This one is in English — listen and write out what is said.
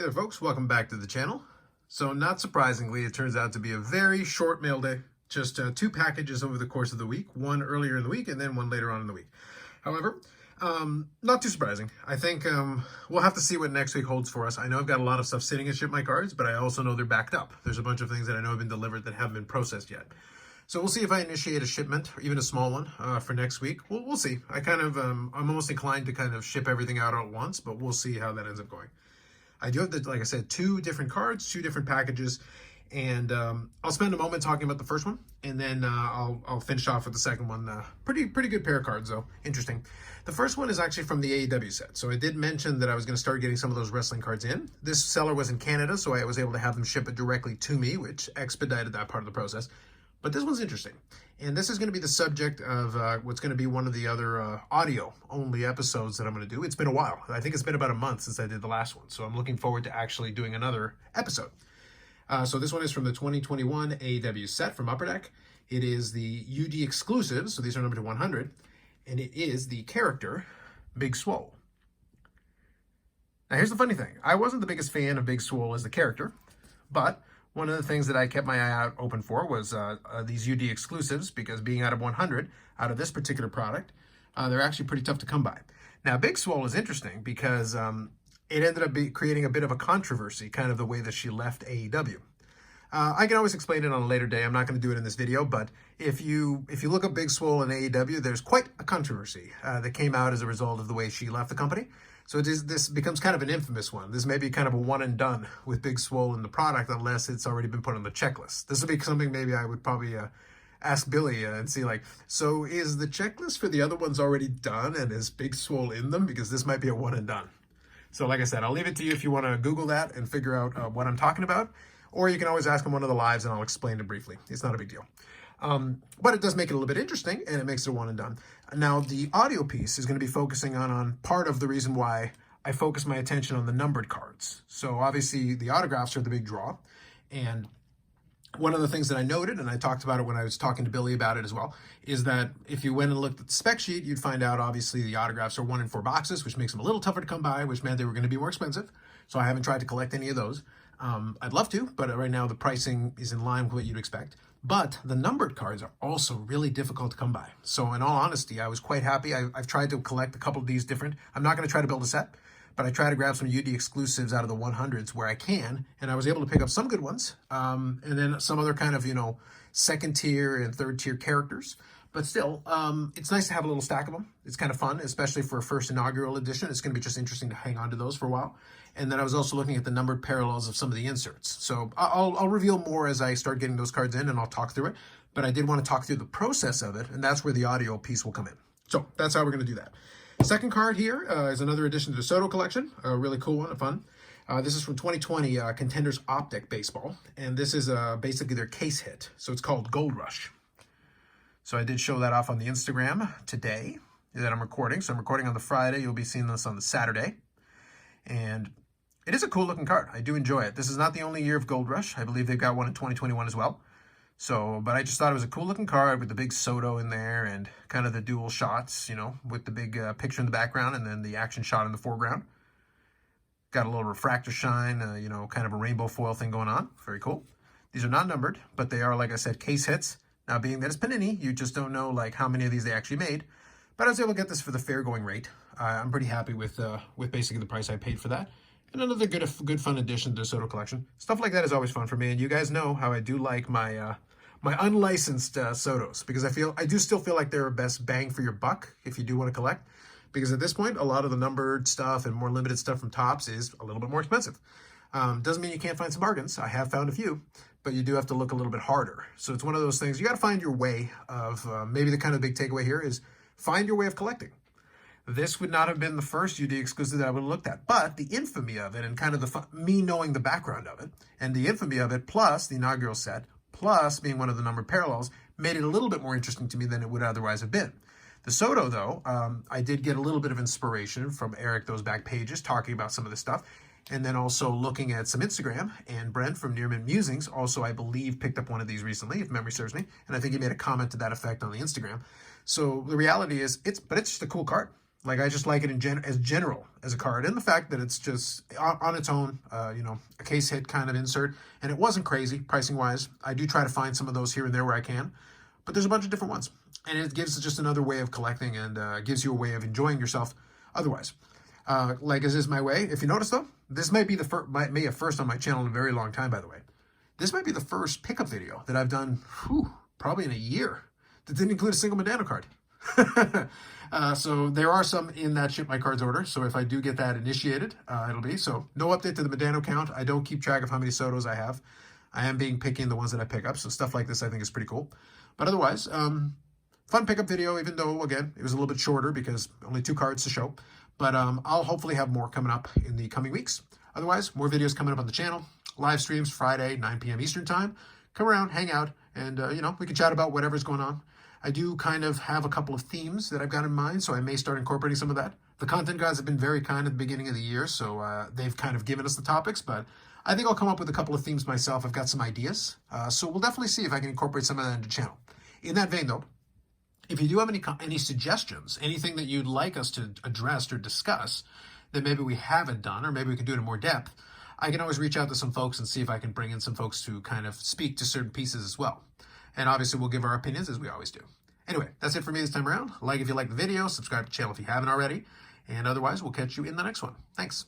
Hey there folks, welcome back to the channel. So not surprisingly, it turns out to be a very short mail day. Just two packages over the course of the week, one earlier in the week and then one later on in the week. However, not too surprising. I think we'll have to see what next week holds for us. I know I've got a lot of stuff sitting at Ship My Cards, but I also know they're backed up. There's a bunch of things that I know have been delivered that haven't been processed yet. So we'll see if I initiate a shipment, or even a small one, for next week. We'll see. I'm almost inclined to kind of ship everything out at once, but we'll see how that ends up going. I do have, like I said, two different cards, two different packages, and I'll spend a moment talking about the first one, and then I'll finish off with the second one. Pretty good pair of cards, though. Interesting. The first one is actually from the AEW set. So I did mention that I was going to start getting some of those wrestling cards in. This seller was in Canada, so I was able to have them ship it directly to me, which expedited that part of the process. But this one's interesting. And this is going to be the subject of what's going to be one of the other audio-only episodes that I'm going to do. It's been a while. I think it's been about a month since I did the last one. So I'm looking forward to actually doing another episode. So this one is from the 2021 AEW set from Upper Deck. It is the UD exclusives, so these are numbered to 100. And it is the character, Big Swole. Now here's the funny thing. I wasn't the biggest fan of Big Swole as the character, but one of the things that I kept my eye out open for was these UD exclusives, because being out of 100, out of this particular product, they're actually pretty tough to come by. Now, Big Swole is interesting because it ended up creating a bit of a controversy, kind of the way that she left AEW. I can always explain it on a later day. I'm not going to do it in this video, but if you look up Big Swole in AEW, there's quite a controversy that came out as a result of the way she left the company. So this becomes kind of an infamous one. This may be kind of a one and done with Big Swole in the product unless it's already been put on the checklist. This would be something maybe I would probably ask Billy and see, like, so is the checklist for the other ones already done and is Big Swole in them? Because this might be a one and done. So like I said, I'll leave it to you if you want to Google that and figure out what I'm talking about. Or you can always ask him one of the lives and I'll explain it briefly. It's not a big deal. But it does make it a little bit interesting, and it makes it a one and done. Now, the audio piece is going to be focusing on part of the reason why I focus my attention on the numbered cards. So obviously the autographs are the big draw. And one of the things that I noted, and I talked about it when I was talking to Billy about it as well, is that if you went and looked at the spec sheet, you'd find out obviously the autographs are 1 in 4 boxes, which makes them a little tougher to come by, which meant they were going to be more expensive. So I haven't tried to collect any of those. I'd love to, but right now the pricing is in line with what you'd expect. But the numbered cards are also really difficult to come by. So in all honesty, I was quite happy. I've tried to collect a couple of these different. I'm not going to try to build a set, but I try to grab some UD exclusives out of the 100s where I can, and I was able to pick up some good ones, and then some other kind of, second tier and third tier characters. But still, it's nice to have a little stack of them. It's kind of fun, especially for a first inaugural edition. It's going to be just interesting to hang on to those for a while. And then I was also looking at the numbered parallels of some of the inserts. So I'll reveal more as I start getting those cards in, and I'll talk through it. But I did want to talk through the process of it, and that's where the audio piece will come in. So that's how we're going to do that. Second card here is another addition to the Soto collection. A really cool one, fun. This is from 2020 Contenders Optic Baseball. And this is basically their case hit. So it's called Gold Rush. So I did show that off on the Instagram today that I'm recording. So I'm recording on the Friday. You'll be seeing this on the Saturday. And it is a cool looking card. I do enjoy it. This is not the only year of Gold Rush. I believe they've got one in 2021 as well. So, but I just thought it was a cool looking card with the big Soto in there and kind of the dual shots, with the big picture in the background and then the action shot in the foreground. Got a little refractor shine, kind of a rainbow foil thing going on. Very cool. These are not numbered, but they are, like I said, case hits. Now, being that it's Panini, you just don't know like how many of these they actually made. But I was able to get this for the fair going rate. I'm pretty happy with basically the price I paid for that. And another good fun addition to the Soto collection. Stuff like that is always fun for me, and you guys know how I do like my my unlicensed Sotos, because I do still feel like they're best bang for your buck if you do want to collect. Because at this point, a lot of the numbered stuff and more limited stuff from Topps is a little bit more expensive. Doesn't mean you can't find some bargains. I have found a few, but you do have to look a little bit harder. So it's one of those things, you got to find your way of, maybe the kind of big takeaway here is find your way of collecting. This would not have been the first UD exclusive that I would have looked at, but the infamy of it and kind of me knowing the background of it and the infamy of it, plus the inaugural set, plus being one of the numbered parallels, made it a little bit more interesting to me than it would otherwise have been. The Soto, though, I did get a little bit of inspiration from Eric, those back pages, talking about some of this stuff. And then also looking at some Instagram, and Brent from Nearman Musings also, I believe, picked up one of these recently, if memory serves me. And I think he made a comment to that effect on the Instagram. So the reality is, it's just a cool card. Like, I just like it as general as a card, and the fact that it's just on its own, a case hit kind of insert, and it wasn't crazy pricing wise. I do try to find some of those here and there where I can, but there's a bunch of different ones, and it gives just another way of collecting, and gives you a way of enjoying yourself otherwise. Like as is my way. If you notice though, this might be the first on my channel in a very long time, by the way. This might be the first pickup video that I've done, probably in a year, that didn't include a single Medano card. So there are some in that ship my cards order. So if I do get that initiated, it'll be. So no update to the Medano count. I don't keep track of how many Sotos I have. I am being picky in the ones that I pick up. So stuff like this I think is pretty cool. But otherwise, fun pickup video, even though, again, it was a little bit shorter because only 2 cards to show. But I'll hopefully have more coming up in the coming weeks. Otherwise, more videos coming up on the channel. Live streams Friday, 9 p.m. Eastern time. Come around, hang out, and, we can chat about whatever's going on. I do kind of have a couple of themes that I've got in mind, so I may start incorporating some of that. The content guys have been very kind at the beginning of the year, so they've kind of given us the topics, but I think I'll come up with a couple of themes myself. I've got some ideas, so we'll definitely see if I can incorporate some of that into the channel. In that vein, though, if you do have any suggestions, anything that you'd like us to address or discuss that maybe we haven't done, or maybe we can do it in more depth, I can always reach out to some folks and see if I can bring in some folks to kind of speak to certain pieces as well. And obviously, we'll give our opinions as we always do. Anyway, that's it for me this time around. Like if you like the video, subscribe to the channel if you haven't already. And otherwise, we'll catch you in the next one. Thanks.